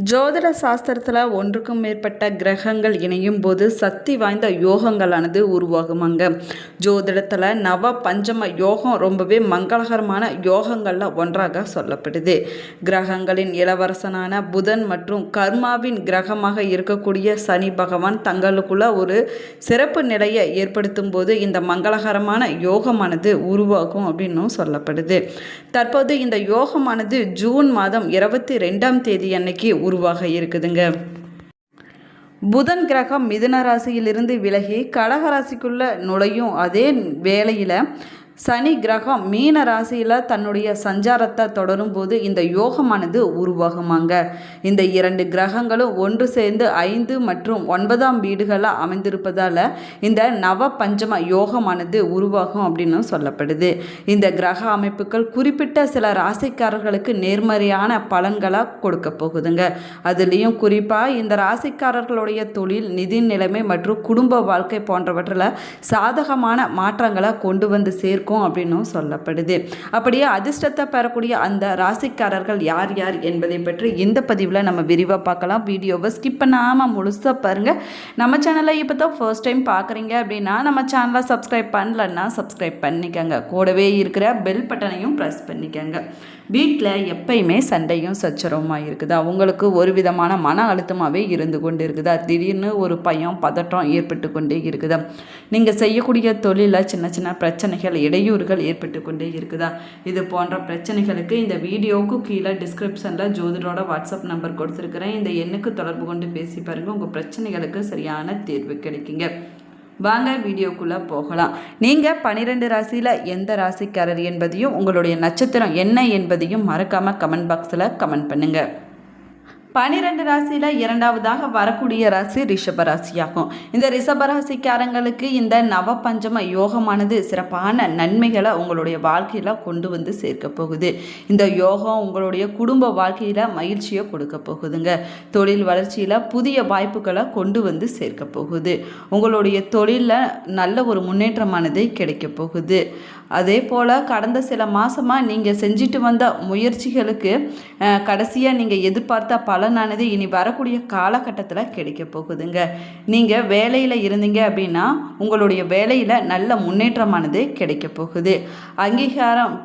ஜோதிட சாஸ்திரத்தில் ஒன்றுக்கும் மேற்பட்ட கிரகங்கள் இணையும் போது சக்தி வாய்ந்த யோகங்களானது உருவாகுமாங்க. ஜோதிடத்தில் நவ பஞ்சம யோகம் ரொம்பவே மங்களகரமான யோகங்களில் ஒன்றாக சொல்லப்படுது. கிரகங்களின் இளவரசனான புதன் மற்றும் கர்மாவின் கிரகமாக இருக்கக்கூடிய சனி பகவான் தங்களுக்குள்ள ஒரு சிறப்பு நிலையை ஏற்படுத்தும் போது இந்த மங்களகரமான யோகமானது உருவாகும் அப்படின்னும் சொல்லப்படுது. தற்போது இந்த யோகமானது ஜூன் மாதம் 22ஆம் தேதி அன்னைக்கு உருவாக இருக்குதுங்க. புதன் கிரகம் மிதுன ராசியிலிருந்து விலகி கடகராசிக்குள்ள நுழையும் அதே வேளையில் சனி கிரகம் மீன ராசியில் தன்னுடைய சஞ்சாரத்தை தொடரும் போது இந்த யோகமானது உருவாகுமாங்க. இந்த 2 கிரகங்களும் ஒன்று சேர்ந்து 5 மற்றும் 9ஆம் வீடுகளில் அமைந்திருப்பதால் இந்த நவ பஞ்சம யோகமானது உருவாகும் அப்படின்னு சொல்லப்படுது. இந்த கிரக அமைப்புகள் குறிப்பிட்ட சில ராசிக்காரர்களுக்கு நேர்மறையான பலன்களை கொடுக்க போகுதுங்க. அதுலேயும் குறிப்பாக இந்த ராசிக்காரர்களுடைய தொழில், நிதி நிலைமை மற்றும் குடும்ப வாழ்க்கை போன்றவற்றில் சாதகமான மாற்றங்களை கொண்டு வந்து சேர்க்கும் அப்படின்னும் சொல்லப்படுது. அப்படியே அதிர்ஷ்டத்தை பெறக்கூடிய அந்த ராசிக்காரர்கள் யார் யார் என்பதை பற்றி இந்த பதிவில் நம்ம விரிவாக பார்க்கலாம். வீடியோவை ஸ்கிப் பண்ணாமல் முழுசாக பாருங்கள். நம்ம சேனலை இப்போ தான் ஃபர்ஸ்ட் டைம் பார்க்குறீங்க அப்படின்னா நம்ம சேனலை சப்ஸ்கிரைப் பண்ணலன்னா சப்ஸ்கிரைப் பண்ணிக்கோங்க. கூடவே இருக்கிற பெல் பட்டனையும் ப்ரெஸ் பண்ணிக்கோங்க. வீட்டில் எப்பயுமே சண்டையும் சச்சரவுமாக இருக்குதா? உங்களுக்கு ஒரு விதமான மன அழுத்தமாகவே இருந்து கொண்டு இருக்குதா? திடீர்னு ஒரு பயம் பதட்டம் ஏற்பட்டு கொண்டே இருக்குதா? நீங்கள் செய்யக்கூடிய தொழிலில் சின்ன சின்ன பிரச்சனைகள், இடையூறுகள் ஏற்பட்டு கொண்டே இருக்குதா? இது போன்ற பிரச்சனைகளுக்கு இந்த வீடியோவுக்கு கீழே டிஸ்கிரிப்ஷனில் ஜோதிடரோட வாட்ஸ்அப் நம்பர் கொடுத்துருக்குறேன். இந்த எண்ணுக்கு தொடர்பு கொண்டு பேசி பாருங்கள். உங்கள் பிரச்சனைகளுக்கு சரியான தீர்வு கிடைக்குங்க. வாங்க வீடியோக்குள்ளே போகலாம். நீங்கள் 12 ராசியில் எந்த ராசிக்காரர் என்பதையும் உங்களுடைய நட்சத்திரம் என்ன என்பதையும் மறக்காமல் கமெண்ட் பாக்ஸில் கமெண்ட் பண்ணுங்கள். 12 ராசியில் 2வதாக வரக்கூடிய ராசி ரிஷப ராசியாகும். இந்த ரிஷப ராசிக்காரங்களுக்கு இந்த நவ பஞ்சம யோகமானது சிறப்பான நன்மைகளை உங்களுடைய வாழ்க்கையில் கொண்டு வந்து சேர்க்க போகுது. இந்த யோகம் உங்களுடைய குடும்ப வாழ்க்கையில் மகிழ்ச்சியை கொடுக்க போகுதுங்க. தொழில் வளர்ச்சியில் புதிய வாய்ப்புகளை கொண்டு வந்து சேர்க்க போகுது. உங்களுடைய தொழிலில் நல்ல ஒரு முன்னேற்றமானது கிடைக்க போகுது. அதே போல் கடந்த சில மாதமாக நீங்கள் செஞ்சுட்டு வந்த முயற்சிகளுக்கு கடைசியாக நீங்கள் எதிர்பார்த்த பலனானது இனி வரக்கூடிய காலகட்டத்தில் கிடைக்க போகுதுங்க. நீங்கள் வேலையில் இருந்தீங்க அப்படின்னா உங்களுடைய வேலையில் நல்ல முன்னேற்றமானது கிடைக்க போகுது. அங்கீகாரம்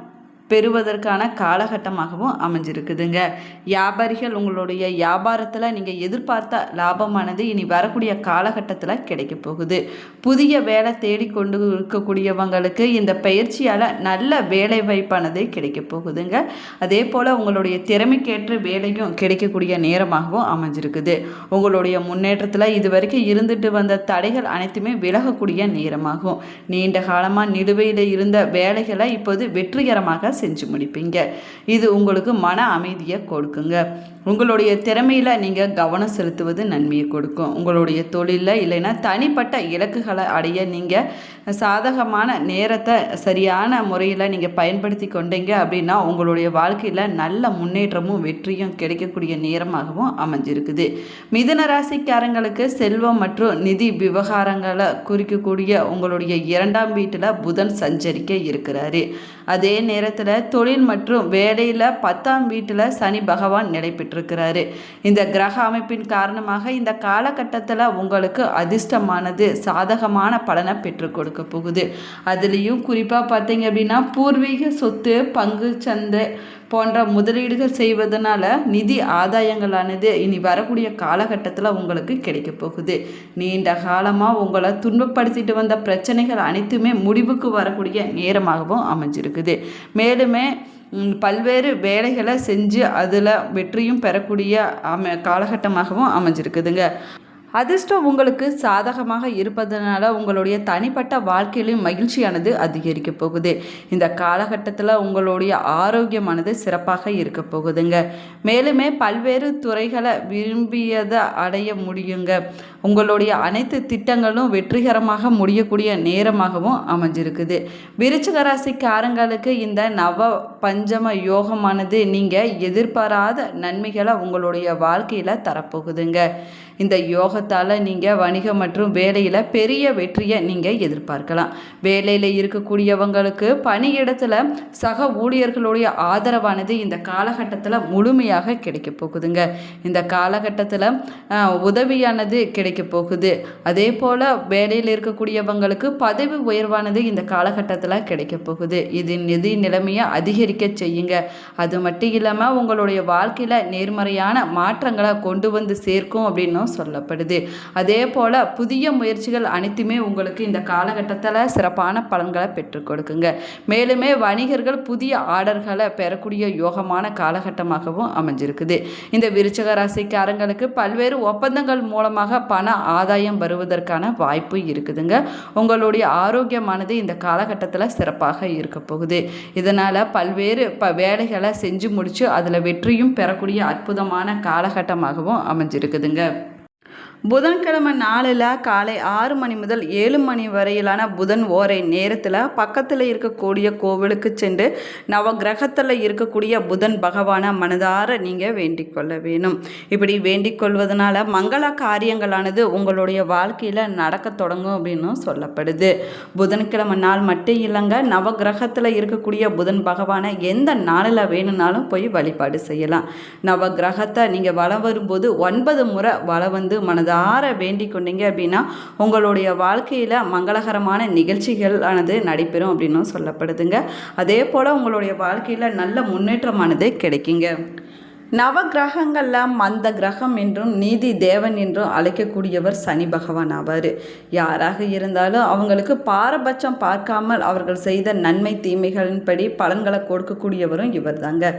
பெறுவதற்கான காலகட்டமாகவும் அமைஞ்சிருக்குதுங்க. வியாபாரிகள் உங்களுடைய வியாபாரத்தில் நீங்கள் எதிர்பார்த்த லாபமானது இனி வரக்கூடிய காலகட்டத்தில் கிடைக்க போகுது. புதிய வேலை தேடிக்கொண்டு இருக்கக்கூடியவங்களுக்கு இந்த பயிற்சியால் நல்ல வேலை வாய்ப்பானது கிடைக்க போகுதுங்க. அதே போல் உங்களுடைய திறமைக்கேற்ற வேலையும் கிடைக்கக்கூடிய நேரமாகவும் அமைஞ்சிருக்குது. உங்களுடைய முன்னேற்றத்தில் இதுவரைக்கும் இருந்துட்டு வந்த தடைகள் அனைத்துமே விலகக்கூடிய நேரமாகும். நீண்ட காலமாக நிலுவையில் இருந்த வேலைகளை இப்போது வெற்றிகரமாக செஞ்சு முடிப்பீங்க. இது உங்களுக்கு மன அமைதியை கொடுக்குங்க. உங்களுடைய திறமையில் நீங்கள் கவனம் செலுத்துவது நன்மையை கொடுக்கும். உங்களுடைய தொழிலில் இல்லைன்னா தனிப்பட்ட இலக்குகளை அடைய நீங்கள் சாதகமான நேரத்தை சரியான முறையில் நீங்கள் பயன்படுத்தி கொண்டீங்க அப்படின்னா உங்களுடைய வாழ்க்கையில் நல்ல முன்னேற்றமும் வெற்றியும் கிடைக்கக்கூடிய நேரமாகவும் அமைஞ்சிருக்குது. மிதுன ராசிக்காரங்களுக்கு செல்வம் மற்றும் நிதி விவகாரங்களை குறிக்கக்கூடிய உங்களுடைய 2ஆம் வீட்டில் புதன் சஞ்சரிக்க இருக்கிறாரு. அதே நேரத்தில் தொழில் மற்றும் வேலையில் 10ஆம் வீட்டில் சனி பகவான் நிலை பெற்றிருக்கிறாரு. இந்த கிரக அமைப்பின் காரணமாக இந்த காலகட்டத்தில் உங்களுக்கு அதிர்ஷ்டமானது சாதகமான பலனை பெற்றுக் கொடுக்க போகுது. அதுலேயும் குறிப்பாக பார்த்தீங்க அப்படின்னா பூர்வீக சொத்து, பங்கு சந்தை போன்ற முதலீடுகள் செய்வதனால நிதி ஆதாயங்களானது இனி வரக்கூடிய காலகட்டத்தில் உங்களுக்கு கிடைக்க போகுது. நீண்ட காலமாக உங்களை துன்பப்படுத்திட்டு வந்த பிரச்சனைகள் அனைத்துமே முடிவுக்கு வரக்கூடிய நேரமாகவும் அமைஞ்சிருக்குது. மேலுமே பல்வேறு வேலைகளை செஞ்சு அதில் வெற்றியும் பெறக்கூடிய காலகட்டமாகவும் அமைஞ்சிருக்குதுங்க. அதிர்ஷ்டம் உங்களுக்கு சாதகமாக இருப்பதனால உங்களுடைய தனிப்பட்ட வாழ்க்கையிலும் மகிழ்ச்சியானது அதிகரிக்க போகுது. இந்த காலகட்டத்தில் உங்களுடைய ஆரோக்கியமானது சிறப்பாக இருக்க போகுதுங்க. மேலுமே பல்வேறு துறைகளை விரும்பியதை அடைய முடியுங்க. உங்களுடைய அனைத்து திட்டங்களும் வெற்றிகரமாக முடியக்கூடிய நேரமாகவும் அமைஞ்சிருக்குது. விருச்சிக ராசிக்காரங்களுக்கு இந்த நவ பஞ்சம யோகமானது நீங்கள் எதிர்பாராத நன்மைகளை உங்களுடைய வாழ்க்கையில் தரப்போகுதுங்க. இந்த யோகத்தை யோகத்தால் நீங்கள் வணிகம் மற்றும் வேலையில் பெரிய வெற்றியை நீங்கள் எதிர்பார்க்கலாம். வேலையில் இருக்கக்கூடியவங்களுக்கு பணியிடத்தில் சக ஊழியர்களுடைய ஆதரவானது இந்த காலகட்டத்தில் முழுமையாக கிடைக்க போகுதுங்க. இந்த காலகட்டத்தில் உதவியானது கிடைக்க போகுது. அதே போல் வேலையில் இருக்கக்கூடியவங்களுக்கு பதவி உயர்வானது இந்த காலகட்டத்தில் கிடைக்க போகுது. இது நிதி நிலைமையை அதிகரிக்க செய்யுங்க. அது மட்டும் இல்லாமல் உங்களுடைய வாழ்க்கையில் நேர்மறையான மாற்றங்களை கொண்டு வந்து சேர்க்கும் அப்படின்னும் சொல்லப்படுது. அதே போல் புதிய முயற்சிகள் அனைத்துமே உங்களுக்கு இந்த காலகட்டத்தில் சிறப்பான பலன்களை பெற்றுக் கொடுக்குங்க. மேலுமே வணிகர்கள் புதிய ஆர்டர்களை பெறக்கூடிய யோகமான காலகட்டமாகவும் அமைஞ்சிருக்குது. இந்த விருச்சிக ராசிக்காரங்களுக்கு பல்வேறு ஒப்பந்தங்கள் மூலமாக பண ஆதாயம் வருவதற்கான வாய்ப்பு இருக்குதுங்க. உங்களுடைய ஆரோக்கியமானது இந்த காலகட்டத்தில் சிறப்பாக இருக்க போகுது. இதனால் பல்வேறு வேலைகளை செஞ்சு முடித்து அதில் வெற்றியும் பெறக்கூடிய அற்புதமான காலகட்டமாகவும் அமைஞ்சிருக்குதுங்க. புதன்கிழமை நாளில் காலை 6 மணி முதல் 7 மணி வரையிலான புதன் ஓரை நேரத்தில் பக்கத்தில் இருக்கக்கூடிய கோவிலுக்கு சென்று நவகிரகத்தில் இருக்கக்கூடிய புதன் பகவானை மனதார நீங்கள் வேண்டிக் கொள்ள வேணும். இப்படி வேண்டிக் கொள்வதனால மங்கள காரியங்களானது உங்களுடைய வாழ்க்கையில் நடக்க தொடங்கும் அப்படின்னு சொல்லப்படுது. புதன்கிழமை நாள் மட்டும் இல்லைங்க, நவகிரகத்தில் இருக்கக்கூடிய புதன் பகவானை எந்த நாளில் வேணும்னாலும் போய் வழிபாடு செய்யலாம். நவகிரகத்தை நீங்கள் வலம் வரும்போது 9 முறை வலம் வந்து மனதார வேண்டிக் கொண்டீங்க அப்படின்னா உங்களுடைய வாழ்க்கையில் மங்களகரமான நிகழ்ச்சிகள் ஆனது நடைபெறும் அப்படின்னு சொல்லப்படுதுங்க. அதே போல் உங்களுடைய வாழ்க்கையில் நல்ல முன்னேற்றமானது கிடைக்குங்க. நவகிரகங்களில் மந்த கிரகம் என்றும் நீதி தேவன் என்றும் அழைக்கக்கூடியவர் சனி பகவான் ஆவார். யாராக இருந்தாலும் அவங்களுக்கு பாரபட்சம் பார்க்காமல் அவர்கள் செய்த நன்மை தீமைகளின்படி பலன்களை கொடுக்கக்கூடியவரும் இவர் தாங்க.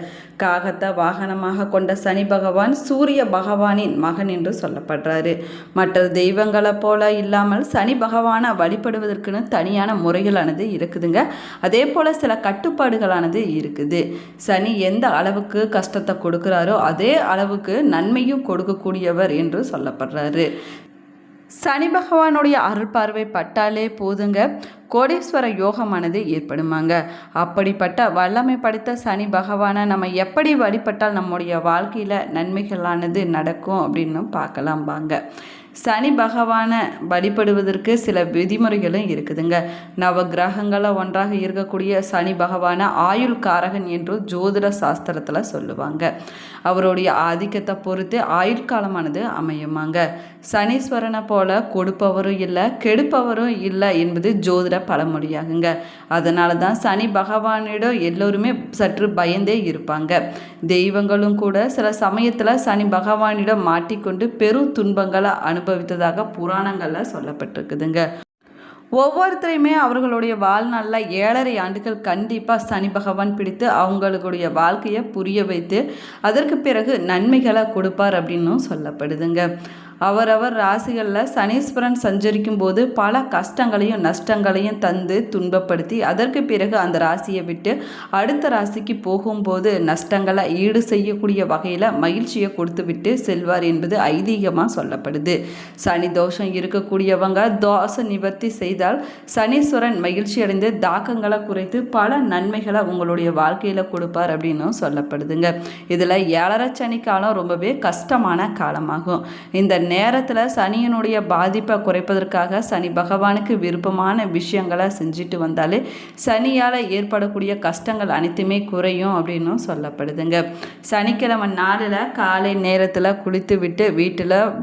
காகத்தை வாகனமாக கொண்ட சனி பகவான் சூரிய பகவானின் மகன் என்று சொல்லப்படுறாரு. மற்ற தெய்வங்களை போல இல்லாமல் சனி பகவானை வழிபடுவதற்குன்னு தனியான முறைகளானது இருக்குதுங்க. அதே போல் சில கட்டுப்பாடுகளானது இருக்குது. சனி எந்த அளவுக்கு கஷ்டத்தை கொடுக்குறாரு அதே அளவுக்கு நன்மையும் கொடுக்கக்கூடியவர் என்று சொல்லப்படுறாரு. சனி பகவானுடைய அருள் பார்வை பட்டாலே போதுங்க, கோடீஸ்வர யோகமானது ஏற்படுமாங்க. அப்படிப்பட்ட வல்லமை படைத்த சனி பகவானை நம்ம எப்படி வழிபட்டால் நம்முடைய வாழ்க்கையில் நன்மைகளானது நடக்கும் அப்படின்னு பார்க்கலாம் வாங்க. சனி பகவானை வழிபடுவதற்கு சில விதிமுறைகளும் இருக்குதுங்க. நவ கிரகங்களை ஒன்றாக இருக்கக்கூடிய சனி பகவானை ஆயுள் காரகன் என்று ஜோதிட சாஸ்திரத்தில் சொல்லுவாங்க. அவருடைய ஆதிக்கத்தை பொறுத்து ஆயுள் காலமானது அமையுமாங்க. சனீஸ்வரனை போல கொடுப்பவரும் இல்லை கெடுப்பவரும் இல்லை என்பது ஜோதிட பழமொழியாகுங்க. அதனால தான் சனி பகவானிடம் எல்லோருமே சற்று பயந்தே இருப்பாங்க. தெய்வங்களும் கூட சில சமயத்தில் சனி பகவானிடம் மாட்டிக்கொண்டு பெரும் துன்பங்களை அனுபவித்ததாக புராணங்களில் சொல்லப்பட்டிருக்குதுங்க. ஒவ்வொருத்தரையுமே அவர்களுடைய வாழ்நாளில் 7.5 ஆண்டுகள் கண்டிப்பாக சனி பகவான் பிடித்து அவங்களுடைய வாழ்க்கையை புரிய வைத்து அதற்கு பிறகு நன்மைகளை கொடுப்பார் அப்படின்னும் சொல்லப்படுதுங்க. அவரவர் ராசிகளில் சனீஸ்வரன் சஞ்சரிக்கும் போது பல கஷ்டங்களையும் நஷ்டங்களையும் தந்து துன்பப்படுத்தி அதற்கு பிறகு அந்த ராசியை விட்டு அடுத்த ராசிக்கு போகும்போது நஷ்டங்களை ஈடு செய்யக்கூடிய வகையில் மகிழ்ச்சியை கொடுத்து விட்டு செல்வார் என்பது ஐதீகமாக சொல்லப்படுது. சனி தோஷம் இருக்கக்கூடியவங்க தோஷ நிவர்த்தி செய்தால் சனீஸ்வரன் மகிழ்ச்சி அடைந்து தாக்கங்களை குறைத்து பல நன்மைகளை உங்களுடைய வாழ்க்கையில் கொடுப்பார் அப்படின்னும் சொல்லப்படுதுங்க. இதில் 7.5 சனி காலம் ரொம்பவே கஷ்டமான காலமாகும். இந்த நேரத்தில் சனியினுடைய பாதிப்பை குறைப்பதற்காக சனி பகவானுக்கு விருப்பமான விஷயங்களை செஞ்சுட்டு வந்தாலே சனியால் ஏற்படக்கூடிய கஷ்டங்கள் அனைத்துமே குறையும் அப்படின்னும் சொல்லப்படுதுங்க. சனிக்கிழமை நாளில் காலை நேரத்தில் குளித்து விட்டு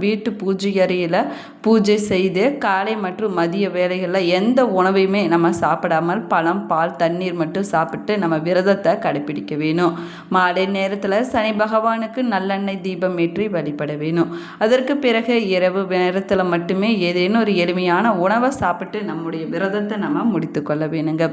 வீட்டு பூஜை அறையில் பூஜை செய்து காலை மற்றும் மதிய வேளைகளில் எந்த உணவையுமே நம்ம சாப்பிடாமல் பழம் பால் தண்ணீர் மட்டும் சாப்பிட்டு நம்ம விரதத்தை கடைப்பிடிக்க வேணும். மாலை நேரத்தில் சனி பகவானுக்கு நல்லெண்ணெய் தீபம் ஏற்றி வழிபட வேணும். அதற்கு பிறகு இரவு நேரத்தில் மட்டுமே ஏதேனும் ஒரு எளிமையான உணவை சாப்பிட்டு நம்முடைய விரதத்தை நம்ம முடித்து கொள்ள வேணுங்க.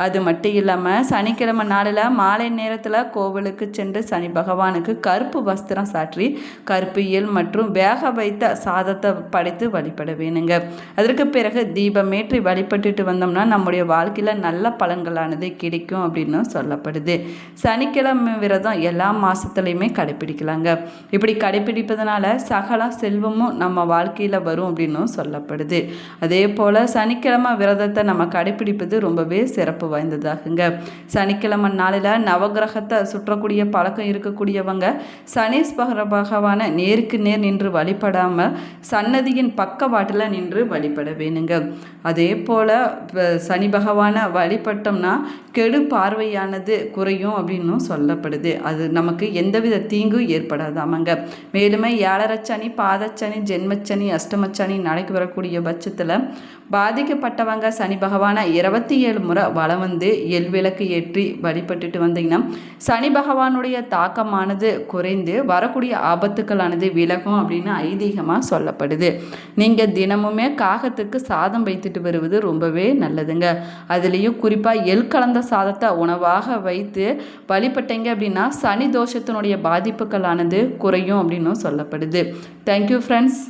அது மட்டும் இல்லாமல் சனிக்கிழமை நாளில் மாலை நேரத்தில் கோவிலுக்கு சென்று சனி பகவானுக்கு கருப்பு வஸ்திரம் சாற்றி கருப்பு எள் மற்றும் வேக வைத்த சாதத்தை படைத்து வழிபட வேணுங்க. அதற்கு பிறகு தீபமேற்றி வழிபட்டுட்டு வந்தோம்னா நம்முடைய வாழ்க்கையில் நல்ல பலன்களானது கிடைக்கும் அப்படின்னு சொல்லப்படுது. சனிக்கிழமை விரதம் எல்லா மாதத்துலையுமே கடைப்பிடிக்கலாங்க. இப்படி கடைப்பிடிப்பதனால சகல செல்வ செல்வமும் நம்ம வாழ்க்கையில் வரும் அப்படின்னும் சொல்லப்படுது. அதே போல் சனிக்கிழமை விரதத்தை நம்ம கடைப்பிடிப்பது ரொம்பவே சிறப்பு வாய்ந்ததாகுங்க. சனிக்கிழமை நாளில் நவகிரகத்தை சுற்றக்கூடிய பழக்கம் இருக்கக்கூடியவங்க சனீஸ்வர பகவானை நேருக்கு நேர் நின்று வழிபடாமல் சன்னதியின் பக்கவாட்டில் நின்று வழிபட வேணுங்க. அதே போல் சனி பகவானை வழிபட்டோம்னா கெடு பார்வையானது குறையும் அப்படின்னும் சொல்லப்படுது. அது நமக்கு எந்தவித தீங்கும் ஏற்படாதாமங்க. மேலுமே 7.5 சனி, பாதச்சனி, ஜென்மச்சனி, அஷ்டமச்சனி நடக்கி வரக்கூடிய பட்சத்தில் பாதிக்கப்பட்டவங்க சனி பகவானை 27 முறை வலம் வந்து எல்விளக்கு ஏற்றி வழிபட்டுட்டு வந்தீங்கன்னா சனி பகவானுடைய தாக்கமானது குறைந்து வரக்கூடிய ஆபத்துக்களானது விலகும் அப்படின்னு ஐதீகமாக சொல்லப்படுது. நீங்கள் தினமுமே காகத்துக்கு சாதம் வைத்துட்டு வருவது ரொம்பவே நல்லதுங்க. அதுலேயும் குறிப்பாக எள் கலந்த சாதத்தை உணவாக வைத்து வழிபட்டீங்க அப்படின்னா சனி தோஷத்தினுடைய பாதிப்புகளானது குறையும் அப்படின்னும் சொல்லப்படுது. Thank you friends.